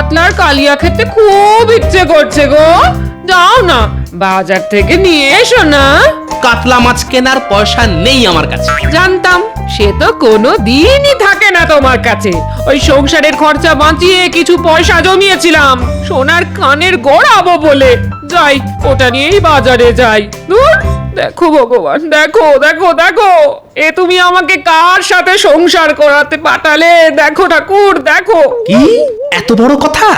কাতলার কালিয়া খেতে খুব ইচ্ছে করছে গো। যাও না, বাজার থেকে নিয়ে এসো না। কাতলা মাছ কেনার পয়সা নেই আমার কাছে। জানতাম, সে তো কোনো দিনই থাকে না তোমার কাছে। ওই সংসারের খরচা বাঁচিয়ে কিছু পয়সা জমিয়েছিলাম সোনার কানের গড়াবো বলে। যাই, ওটা নিয়েই বাজারে যাই। ধুর, দেখো ভগবান, দেখো দেখো দেখো, এ তুমি আমাকে কার সাথে সংসার করাতে পাঠালে? দেখো ঠাকুর, দেখো। কি এত বড় কথা?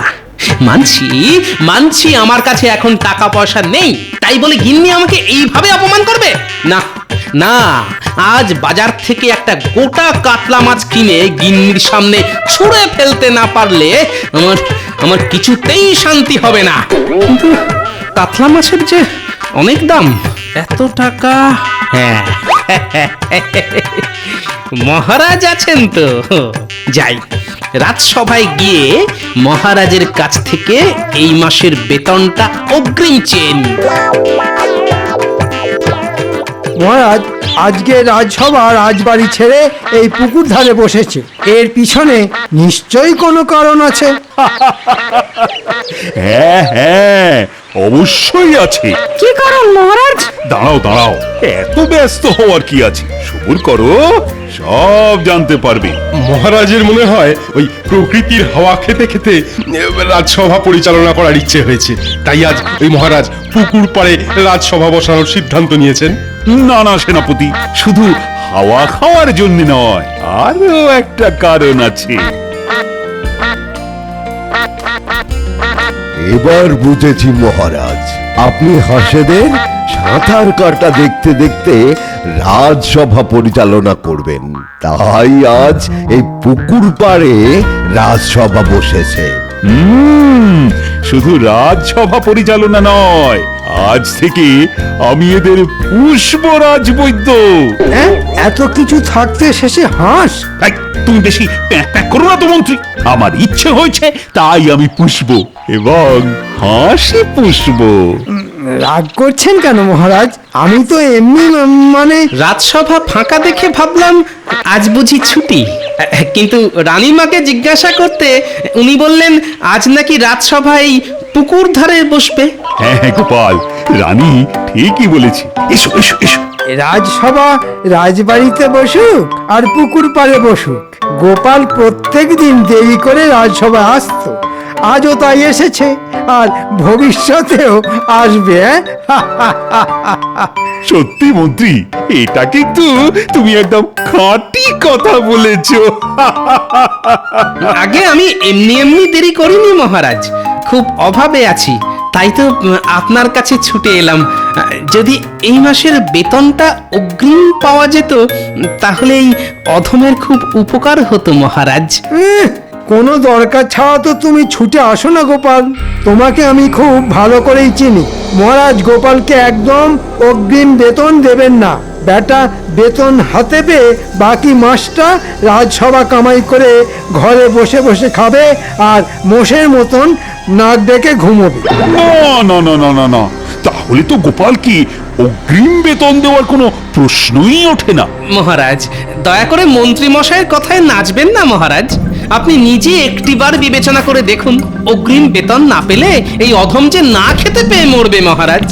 মানছি মানছি আমার কাছে এখন টাকা পয়সা নেই, তাই বলে গিন্নি আমাকে এইভাবে অপমান করবে? না না, আজ বাজার থেকে একটা গোটা কাতলা মাছ কিনে গিন্নির সামনে ছুঁড়ে ফেলতে না পারলে আমার আমার কিছুতেই শান্তি হবে না। কিন্তু কাতলা মাছের যে অনেক দাম, এত টাকা। হ্যাঁ, মহারাজ আছেন তো, যাই রাজসভায় গিয়ে মহারাজের কাছ থেকে এই মাসের বেতনটা অগ্রিম চেয়ে নিই। মহারাজ, আজকে রাজসভা রাজবাড়ি ছেড়ে এই পুকুর ধারে বসেছে। এর পিছনে নিশ্চয়ই কোনো কারণ আছে। হ্যাঁ হ্যাঁ, অবশ্যই আছে। কি কারণ মহারাজ? দাঁড়াও দাঁড়াও, এত ব্যস্ত হওয়ার কি আছে, সবুর করো, সব জানতে পারবে। মহারাজের মনে হয় ওই প্রকৃতির হাওয়া খেতে খেতে রাজসভা পরিচালনা করার ইচ্ছে হয়েছে, তাই আজ ওই মহারাজ পুকুর পাড়ে রাজসভা বসানোর সিদ্ধান্ত নিয়েছেন। না না সেনাপতি, শুধু হাওয়া খাওয়ার জন্য নয়, আরো একটা কারণ আছে। এবার বুঝেছি মহারাজ, আপনি হাঁসেদের সাঁতার কাটা দেখতে দেখতে রাজসভা পরিচালনা করবেন, তাই আজ এই পুকুর পাড়ে রাজসভা বসেছে। শুধু রাজসভা পরিচালনা নয়, আজ থেকে আমি এদের পুষ্পরাজ বৈদ্য। হ্যাঁ, এত কিছু থাকতে শেষে হাঁস? এই, তুমি বেশি প্যাঁক প্যাঁক করো না তো মন্ত্রী। আমার ইচ্ছে হয়েছে তাই আমি পুষব এবং হাসি পুষব। রাগ করছেন কেন মহারাজ? আমি তো এমনি মানে। রাজসভা ফাঁকা দেখে ভাবলাম আজ বুঝি ছুটি, কিন্তু রানীমাকে জিজ্ঞাসা করতে উনি বললেন আজ নাকি রাজসভা এই পুকুর ধারে বসবে। হ্যাঁ হ্যাঁ গোপাল, রানী ঠিকই বলেছে। এসো এসো এসো। রাজসভা রাজবাড়িতে বসুক আর পুকুর পাড়ে বসুক, গোপাল প্রত্যেক দিন দেরি করে রাজসভা আসতো, আজও তাই এসেছে আর ভবিষ্যতেও আসবে। সত্যি মন্ত্রী, এটা কিন্তু তুমি একদম খাঁটি কথা বলেছো। আগে আমি এমনি এমনি দেরি করিনি মহারাজ, খুব অভাবে আছি, তাই তো আপনার কাছে ছুটে এলাম। যদি এই মাসের বেতনটা অগ্রিম পাওয়া যেত তাহলে এই অধমের খুব উপকার হতো মহারাজ। কোনো দরকার ছাড়া তো তুমি ছুটে আসো না গোপাল, তোমাকে আমি খুব ভালো করেই চিনি। মহারাজ গোপালকে একদম অগ্রিম বেতন দেবেন না। বেটা বেতন হাতে পেয়ে বাকি মাসটা রাজসভা কামাই করে ঘরে বসে বসে খাবে আর মোষের মতন নাক ডেকে ঘুমোবে। না না না না না না, তাহলে তো গোপাল কি অগ্রিম বেতন দেওয়ার কোনো প্রশ্নই ওঠে না। মহারাজ দয়া করে মন্ত্রী মশাইয়ের কথায় নাচবেন না মহারাজ। আপনি নিজে একটিবার বিবেচনা করে দেখুন, অগ্রিম বেতন না পেলে এই অধম যে না খেতে পেয়ে মরবে মহারাজ।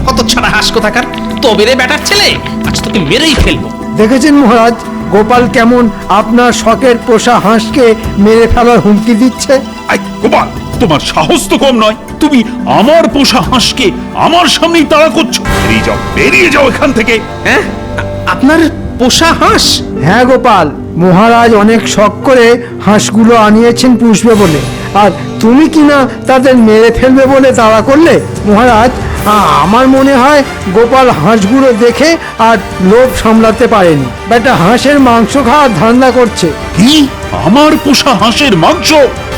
কত ছাড়া হাস কোথাকার, তবে রে বেটার ছেলে, আজ তোকে মেরেই ফেলবো। দেখেছেন মহারাজ, গোপাল কেমন আপনার শখের পোষা হাঁসকে মেরে ফেলার হুমকি দিচ্ছে। আই গোপাল, তোমার সাহস তো কম নয়, তুমি আমার পোষা হাঁসকে আমার সামনেই তাড়া করছো। বেরিয়ে যাও, বেরিয়ে যাও এখান থেকে। হ্যাঁ, আপনার পোষা হাঁস? হ্যাঁ গোপাল, মহারাজ অনেক শখ করে হাঁসগুলো আনিয়েছেন পুষবে বলে, আর তুমি কিনা তাদের মেরে ফেলবে বলে তাড়া করলে। মহারাজ, আমার মনে হয় গোপাল হাঁসগুলো দেখে আর লোভ সামলাতে পারেনি, বেটা হাঁসের মাংস খাওয়ার ধান্দা করছে। কি, আমার পোষা হাঁসের মাংস?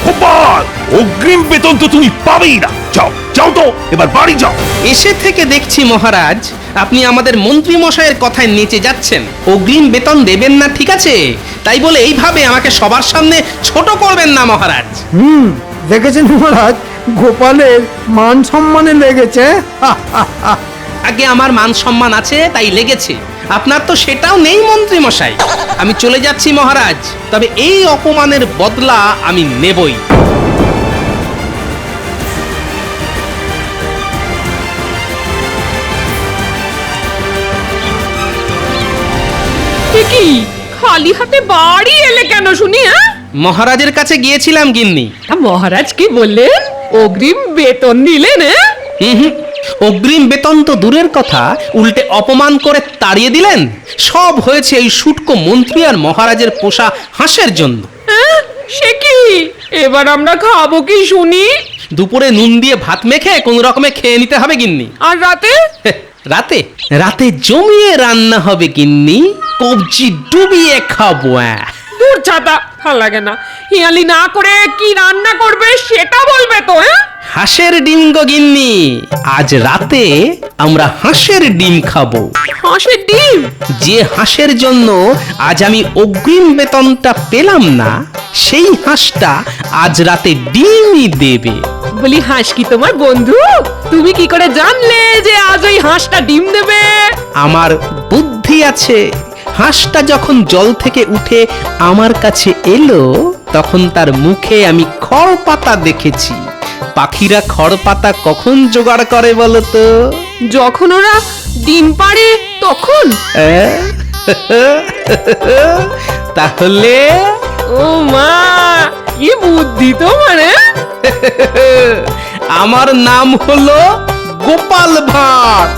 গোপাল, অগ্রিম বেতন তো তুমি পাবেই না। যাও যাও তো, এবার বাড়ি যাও। এসে থেকে দেখছি মহারাজ আপনি আমাদের মন্ত্রী মশাইয়ের কথায় নেচে যাচ্ছেন। অগ্রিম বেতন দেবেন না ঠিক আছে, তাই বলে এইভাবে আমাকে সবার সামনে ছোট করবেন না মহারাজ। দেখেছেন মহারাজ, গোপালের মান সম্মানে লেগেছে। আগে আমার মান সম্মান আছে তাই লেগেছে, আপনার তো সেটাও নেই মন্ত্রী মশাই। আমি চলে যাচ্ছি মহারাজ, তবে এই অপমানের বদলা আমি নেবই। এ কি খালি হাতে বাড়ি এলে কেন শুনি? হ্যাঁ, মহারাজের কাছে গিয়েছিলাম গিন্নি। মহারাজ কি বললেন? অগ্রিম বেতন দিলেন? হুম, অগ্রিম বেতন তো দূরের কথা, উল্টে অপমান করে তাড়িয়ে দিলেন। সব হয়েছে এই শুটকো মন্ত্রী আর মহারাজের পোষা হাঁসের জন্য। সে কি, এবার আমরা খাবো কি শুনি? দুপুরে নুন দিয়ে ভাত মেখে কোন রকমে খেয়ে নিতে হবে গিন্নি। আর রাতে? রাতে রাতে জমিয়ে রান্না হবে গিন্নি, কবজি ডুবিয়ে খাবো। দূর ছাতা, ভালো লাগে না। হিয়ালি না করে কি রান্না করবে সেটা বলবে তো? হাঁসের ডিম গো গিন্নি, আজ রাতে আমরা হাঁসের ডিম খাবো। হাঁসের ডিম? যে হাঁসের জন্য আজ আমি অগ্রিম বেতনটা পেলাম না, সেই হাঁসটা আজ রাতে ডিমই দেবে। বলি, হাঁস কি তোমার বন্ধু? তুমি কি করে জানলে যে আজ ওই হাঁসটা ডিম দেবে? আমার বুদ্ধি আছে। হাঁসটা যখন জল থেকে উঠে আমার কাছে এলো, তখন তার মুখে আমি খড় পাতা দেখেছি। পাখিরা খড় পাতা কখন জোগাড় করে বলো তো? যখন ওরা ডিম পাড়ে তখন? তাহলে ও মা, কি বুদ্ধি তোমার! আমার নাম হলো গোপাল ভাঁড়।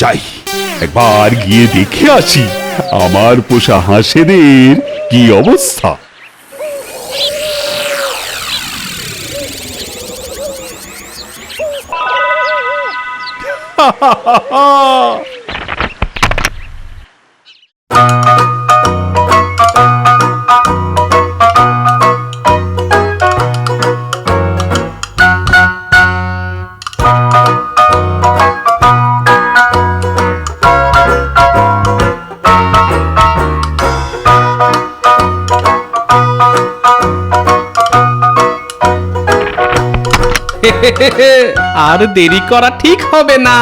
যাই, একবার গিয়ে দেখে আসি আমার পোষা হাঁসেদের কি অবস্থা। আর দেরি করা ঠিক হবে না।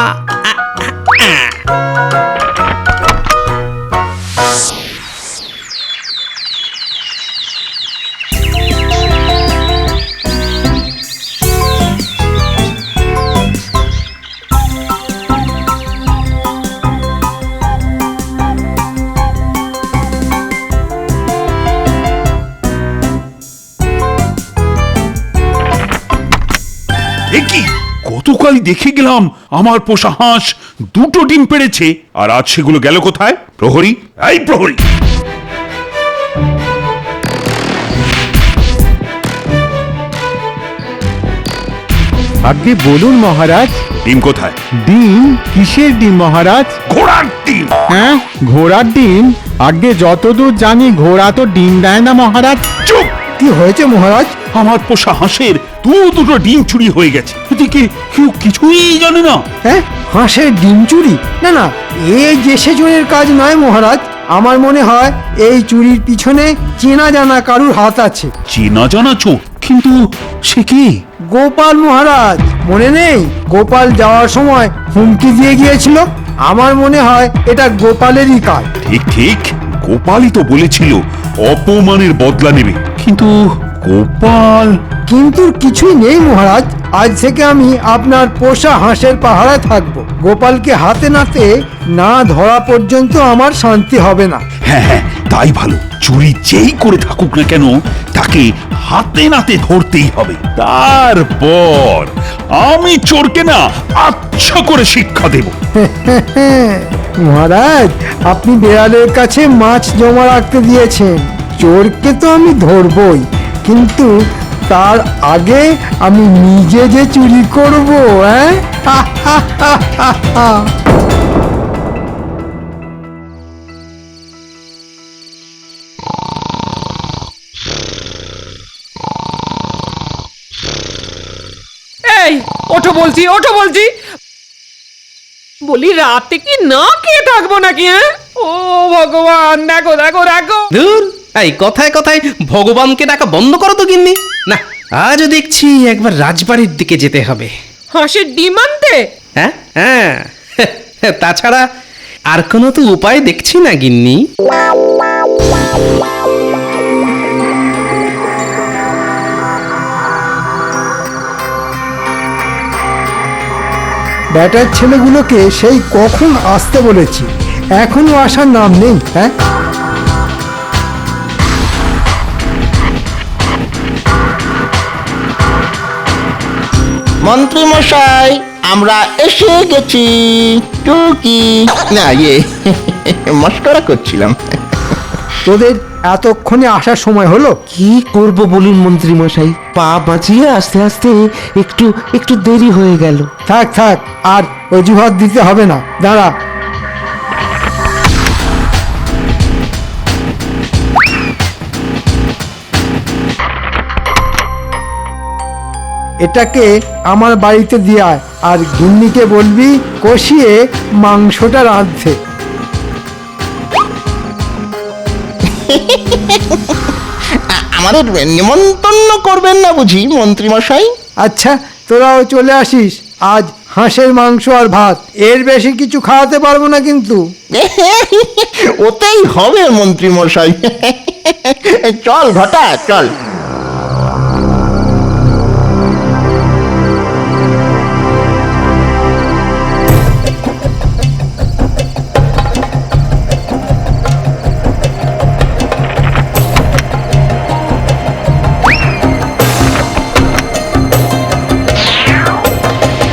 কি গতকাল দেখে গেলাম আমার পোষা হাঁস দুটো ডিম পেড়েছে, আর আজ সেগুলো গেল কোথায়? প্রহরী, এই প্রহরী! আগে বলুন মহারাজ। ডিম কোথায়? ডিম? কিসের ডিম মহারাজ? ঘোড়ার ডিম। হ্যাঁ, ঘোড়ার ডিম? আগে যতদূর জানি ঘোড়া তো ডিম দেয় না মহারাজ। চুপ! কি হয়েছে মহারাজ? আমার পোষা হাঁসের দুটো ডিম চুরি হয়ে গেছে, এদিকে কেউ কিছুই জানে না। হ্যাঁ, হাঁসের ডিম চুরি? না না, এই যে সেজনের কাজ নয় মহারাজ। আমার মনে হয় এই চুরির পিছনে চেনা জানা কারুর হাত আছে। চেনা জানা চোর? কিন্তু সে কি? গোপাল মহারাজ, মনে নেই? গোপাল যাওয়ার সময় হুমকি দিয়ে গিয়েছিল। আমার মনে হয় এটা গোপালেরই কাজ। ঠিক ঠিক, গোপালই তো বলেছিল অপমানের বদলা নেবে, কিন্তু গোপাল। কিন্তু কিছুই নেই মহারাজ। আজ থেকে আমি আপনার পোষা হাঁসের পাহারায় থাকবো। গোপালকে হাতে নাতে না ধরা পর্যন্ত আমার শান্তি হবে না। হ্যাঁ হ্যাঁ, তাই ভালো। চুরি যেই করে থাকুক না কেন, তাকে হাতে নাতে ধরতেই হবে। তারপর আমি চোরকে না আচ্ছা করে শিক্ষা দেব। মহারাজ, আপনি বেড়ালের কাছে মাছ জমা রাখতে দিয়েছেন। চোরকে তো আমি ধরবই, কিন্তু তার আগে আমি নিজে যে চুরি করব। হ্যাঁ, এই ওঠো বলছি, ওঠো বলছি। বলি, রাতে কি না খেয়ে থাকবো নাকি? ও ভগবান, দেখো দেখো দেখো। ধুর, এই কথায় কথায় ভগবানকে ডাকা বন্ধ করো তো গিন্নি। না, আজও দেখছি একবার রাজবাড়ির দিকে যেতে হবে। হাঁসের ডিম আনতে? হ্যাঁ হ্যাঁ, তাছাড়া আর কোনো তো উপায় দেখছি না গিন্নি। ব্যাটার ছেলেগুলোকে সেই কখন আসতে বলেছি, এখনো আসার নাম নেই। হ্যাঁ, মন্ত্রী মশাই, আমরা এসে গেছি। টুকি না, মস্করা করছিলাম। তোদের এতক্ষণে আসার সময় হলো? কি করব বলুন মন্ত্রী মশাই, পা বাঁচিয়ে আস্তে আস্তে একটু একটু দেরি হয়ে গেল। থাক থাক, আর অজুহাত দিতে হবে না, দাঁড়া। এটাকে আমার বাড়িতে দিয়ে আয়, আর গিন্নিকে বলবি কষিয়ে মাংসটা রাঁধতে। আমাদের নিমন্ত্রণ করবেন না বুঝি মন্ত্রী মশাই? আচ্ছা, তোরাও চলে আসিস। আজ হাঁসের মাংস আর ভাত, এর বেশি কিছু খাওয়াতে পারবো না কিন্তু। ওতেই হবে মন্ত্রী মশাই। চল ঘটা, চল।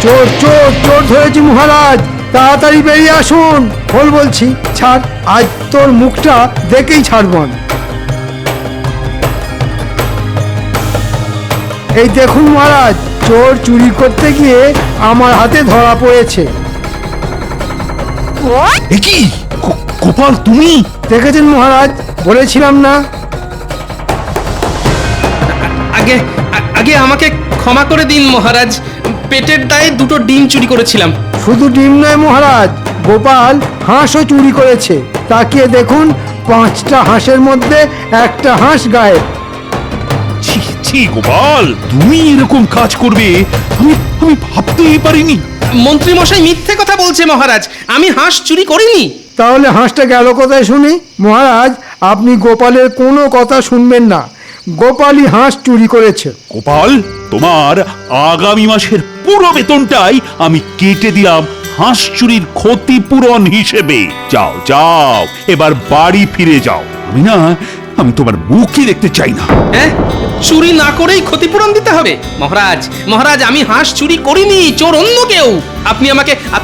চোর চোর চোর ধরেছি মহারাজ, তাড়াতাড়ি বেরিয়ে আসুন। বল বলছি, ছাড়, আজ তোর মুখটা দেখেই ছাড়ব আমি। এই দেখুন মহারাজ, চোর চুরি করতে গিয়ে আমার হাতে ধরা পড়েছে। এ কি গোপাল, তুমি? দেখেছেন মহারাজ, বলেছিলাম না? আগে আগে আমাকে ক্ষমা করে দিন মহারাজ, পেটের দায়ে দুটো ডিম চুরি করেছিলাম। শুধু ডিম নয় মহারাজ, গোপাল হাঁসও চুরি করেছে। তাকিয়ে দেখুন, 5টা হাঁসের মধ্যে একটা হাঁস গায়েব। ছি ছি গোপাল, তুমি এরকম কাজ করবে আমি আমি ভাবতেই পারিনি। মন্ত্রী মশাই মিথ্যে কথা বলছে মহারাজ, আমি হাঁস চুরি করিনি। তাহলে হাঁসটা গেল কোথায় শুনি? মহারাজ, আপনি গোপালের কোনো কথা শুনবেন না, গোপালই হাঁস চুরি করেছে। গোপাল, তোমার আগামী মাসের পুরো বেতনটাই আমি কেটে দিলাম হাঁস চুরির ক্ষতিপূরণ হিসেবে। যাও যাও, এবার বাড়ি ফিরে যাও। আমি তোমার মুখই দেখতে চাই না। হ্যাঁ, চুরি না করেই ক্ষতিপূরণ দিতে হবে? মহারাজ মহারাজ, আমি হাঁস চুরি করিনি, চোর অন্য কেউ। আপনি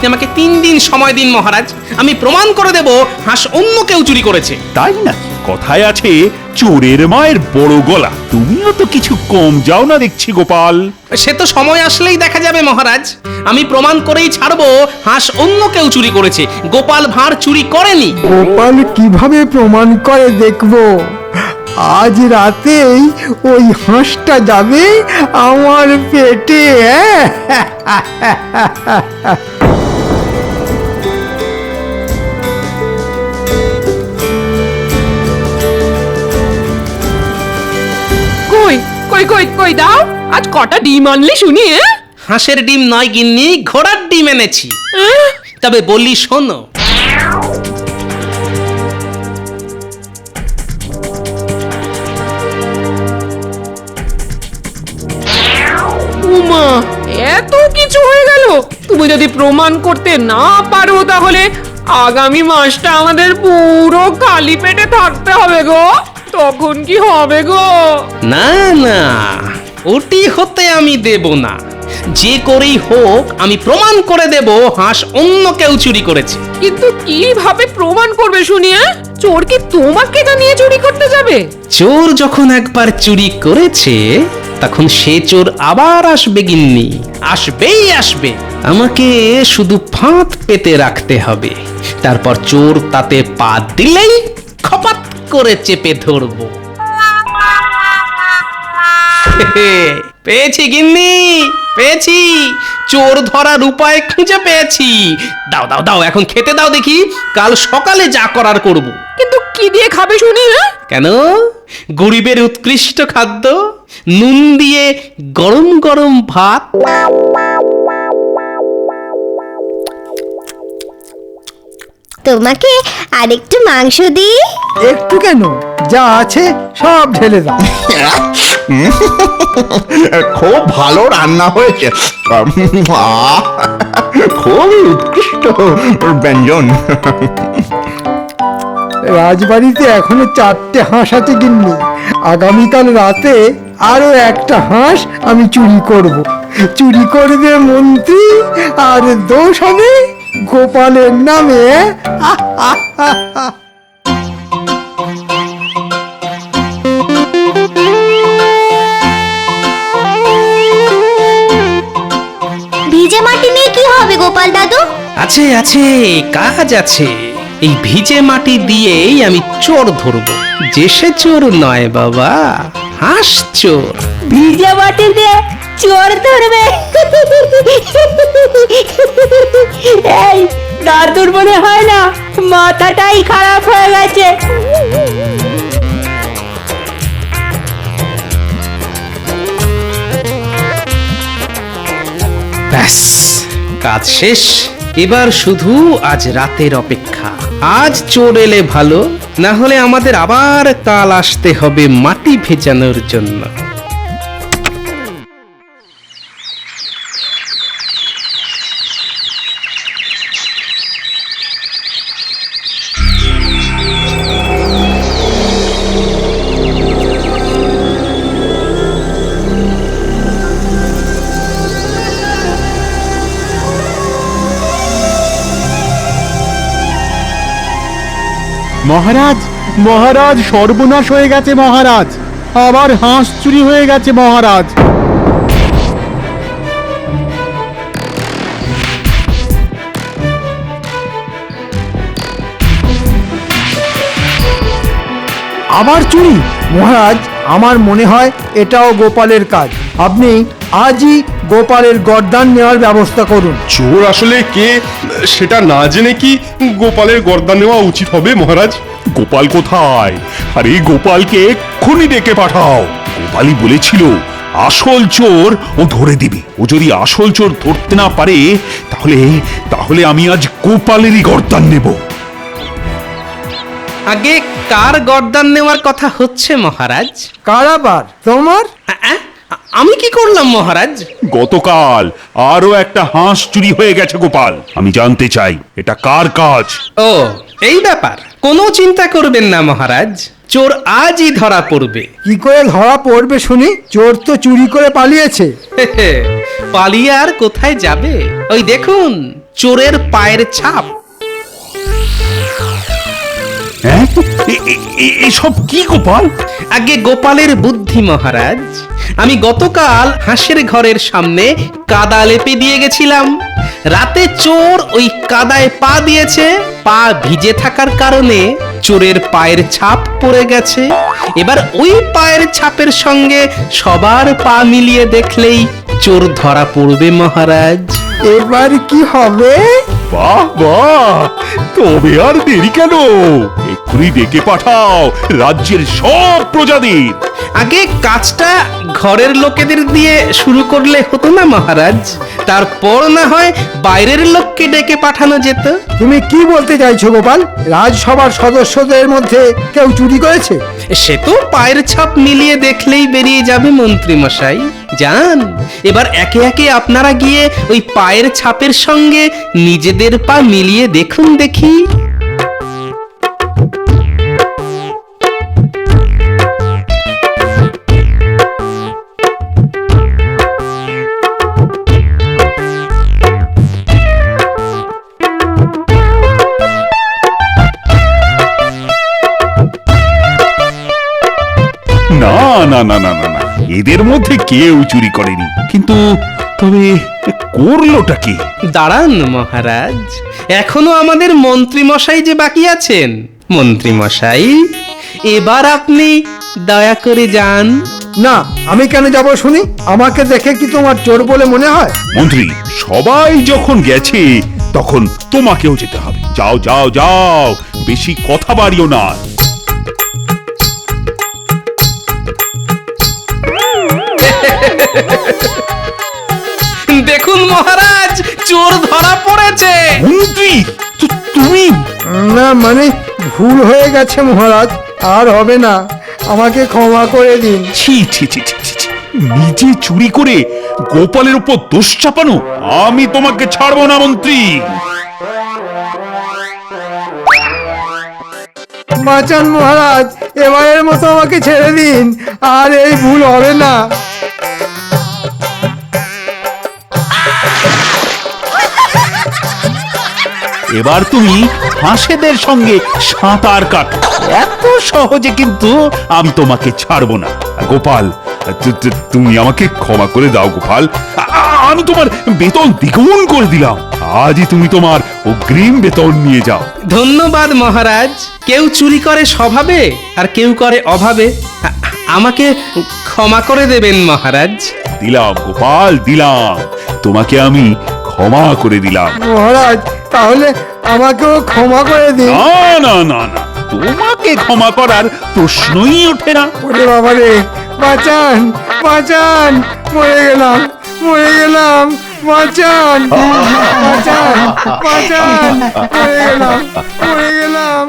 আমাকে 3 দিন সময় দিন মহারাজ, আমি প্রমাণ করে দেব হাঁস অন্য কেউ চুরি করেছে। তাই নাকি? কথায় আছে চোরের মায়ের বড় গলা। তুমিও তো কিছু কম যাও না দেখছি গোপাল। সে তো সময় আসলেই দেখা যাবে মহারাজ, আমি প্রমাণ করেই ছাড়বো হাঁস অন্য কেউ চুরি করেছে, গোপাল ভাঁড় চুরি করেনি। গোপাল কিভাবে প্রমাণ করে দেখবো। আজ রাতেই ওই হাঁসটা যাবে আমার পেটে। কই কই কই কই দাও, আজ কটা ডিম আনলি শুনি? হাঁসের ডিম নয় গিন্নি, ঘোড়ার ডিম এনেছি। তবে বলি শোনো। উমা, এত কিছু হয়ে গেল! তুমি যদি প্রমাণ করতে না পারো, তাহলে আগামী মাসটা আমাদের পুরো খালি পেটে থাকতে হবে গো। তখন কি হবে গো? না না, ওটি হতে আমি দেব না। যে করেই হোক আমি প্রমাণ করে দেব হাঁস অন্য কেউ চুরি করেছে। কিন্তু কিভাবে প্রমাণ করবে শুনি? চোর কি তোমাকে জানিয়ে চুরি করতে যাবে? চোর যখন একবার চুরি করেছে, তখন সে চোর আবার আসবে গিন্নি, আসবেই আসবে। আমাকে শুধু ফাঁদ পেতে রাখতে হবে, তারপর চোর তাতে পা দিলেই খপাত করে চেপে ধরবো। পেয়েছি গিন্নি, পেয়েছি, চোর ধরার উপায় খুঁজে পেয়েছি। দাও দাও দাও, এখন খেতে দাও দেখি, কাল সকালে যা করার করব। কিন্তু কি দিয়ে খাবে শুনি? কেন, গরিবের উৎকৃষ্ট খাদ্য নুন দিয়ে গরম গরম ভাত। তোমাকে আরেকটু মাংস দিই? একটু কেন, যা আছে সব ঢেলে দাও। খুব ভালো রান্না হয়েছে। আহ, খুবই উৎকৃষ্ট ব্যঞ্জন। রাজবাড়িতে এখনো 4টে হাঁস আছে গিন্নি। আগামীকাল রাতে আরো একটা হাঁস আমি চুরি করব। চুরি করবে মন্ত্রী আর দোষ হবে গোপালের নামে। ভিজে মাটি নিয়ে কি হবে গোপাল দাদু? আছে আছে, কাজ আছে। এই ভিজে মাটি দিয়েই আমি চোর ধরবো। যে সে চোর নয় বাবা, হাঁস চোর। ভিজে মাটি দিয়ে চোর ধরবে? এই দাদুর মনে হয় না মাথাটাই খারাপ হয়ে গেছে। ব্যাস, কাজ শেষ। এবার শুধু আজ রাতের অপেক্ষা। আজ চোর এলে ভালো, না হলে আমাদের আবার কাল আসতে হবে মাটি ভেজানোর জন্য। মহারাজ, মহারাজ, সর্বনাশ হয়ে গেছে মহারাজ। আবার হাঁস চুরি হয়ে গেছে মহারাজ। আবার চুরি? মহারাজ, আমার মনে হয় এটাও গোপালের কাজ। আপনি আজই গোপালের গর্দান নেওয়ার ব্যবস্থা করুন। চোর আসলে কে সেটা না জেনে কি গোপালের গর্দান নেওয়া উচিত হবে মহারাজ? গোপাল কোথায়? আরে গোপালকে এক্ষুনি ডেকে পাঠাও। গোপালই বলেছিল আসল চোর ও ধরে দিবে। ও যদি আসল চোর ধরতে না পারে তাহলে তাহলে আমি আজ গোপালেরই গর্দান নেব। আগে কার গর্দান নেওয়ার কথা হচ্ছে মহারাজ? কারাবার তোমার? আমি কি করলাম মহারাজ? গতকাল আরো একটা হাঁস চুরি হয়ে গেছে গোপাল। আমি জানতে চাই এটা কার কাজ। ও, এই ব্যাপার। কোনো চিন্তা করবেন না মহারাজ, চোর আজই ধরা পড়বে। কি করে ধরা পড়বে শুনি? চোর তো চুরি করে পালিয়েছে। পালিয়ে আর কোথায় যাবে? ওই দেখুন, চোরের পায়ের ছাপ। হ্যাঁ, এসব কি গোপাল? আগে গোপালের বুদ্ধি মহারাজ। আমি গতকাল হাঁসের ঘরের সামনে কাদা লেপে দিয়ে গেছিলাম। রাতে চোর ওই কাদায় পা দিয়েছে। পা ভিজে থাকার কারণে চোরের পায়ের ছাপ পড়ে গেছে। এবার ওই পায়ের ছাপের সঙ্গে সবার পা মিলিয়ে দেখলেই চোর ধরা পড়বে মহারাজ। এবার কি হবে? বাহ বাহ, তবে আর দেরি কেন? এক্ষুনি ডেকে পাঠাও রাজ্যের সব প্রজাদের। আগে কাজটা ঘরের লোকেদের দিয়ে শুরু করলে হতো না মহারাজ? তারপর না হয় বাইরের লোককে ডেকে পাঠানো যেত। তুমি কি বলতে চাইছো গোপাল? রাজসভার সদস্যদের মধ্যে কেউ চুরি করেছে? সে তো পায়ের ছাপ মিলিয়ে দেখলেই বেরিয়ে যাবে মন্ত্রী মশাই। যান, এবার একে একে আপনারা গিয়ে ওই পায়ের ছাপের সঙ্গে নিজেদের পা মিলিয়ে দেখুন দেখি। না না না না না না, এদের মধ্যে কেউ চুরি করেনি। কিন্তু তবে করলোটা কি? দাঁড়ান মহারাজ, এখনো আমাদের মন্ত্রী মশাই যে বাকি আছেন। মন্ত্রী মশাই, এবার আপনি দয়া করে যান। না, আমি কেন যাব শুনি? আমাকে দেখে কি তোমার চোর বলে মনে হয়? মন্ত্রী, সবাই যখন গেছে তখন তোমাকেও যেতে হবে। যাও যাও যাও, বেশি কথা বাড়িও না। দেখুন মহারাজ, চোর ধরা পড়েছে। মন্ত্রী তুমি না মানে ভুল হয়ে গেছে মহারাজ, আর হবে না, আমাকে ক্ষমা করে দিন। ছি ছি ছি ছি ছি, ছি। নিজে চুরি করে গোপালের উপর দোষ চাপানো, আমি তোমাকে ছাড়বো না মন্ত্রী। বাঁচান মহারাজ, এবারের মতো আমাকে ছেড়ে দিন, আর এই ভুল হবে না। এবার তুমি হাঁসেদের সঙ্গে সাঁতার কাটো, এত সহজে কিন্তু আমি তোমাকে ছাড়বো না। গোপাল, তুমি আমাকে ক্ষমা করে দাও গোপাল, আমি তোমার বেতন দ্বিগুণ করে দিলাম। আজই তুমি তোমার অগ্রিম বেতন নিয়ে যাও। ধন্যবাদ মহারাজ। কেউ চুরি করে স্বভাবে আর কেউ করে অভাবে। আমাকে ক্ষমা করে দেবেন মহারাজ। দিলাম গোপাল, দিলাম, তোমাকে আমি ক্ষমা করে দিলাম। মহারাজ তাহলে আমাকেও ক্ষমা করে দিন। না না না না, তোমাকে ক্ষমা করার প্রশ্নই ওঠে না। ওরে বাবা রে, বাঁচান বাঁচান, মরে গেলাম মরে গেলাম, বাঁচান বাঁচান বাঁচান, মরে গেলাম মরে গেলাম।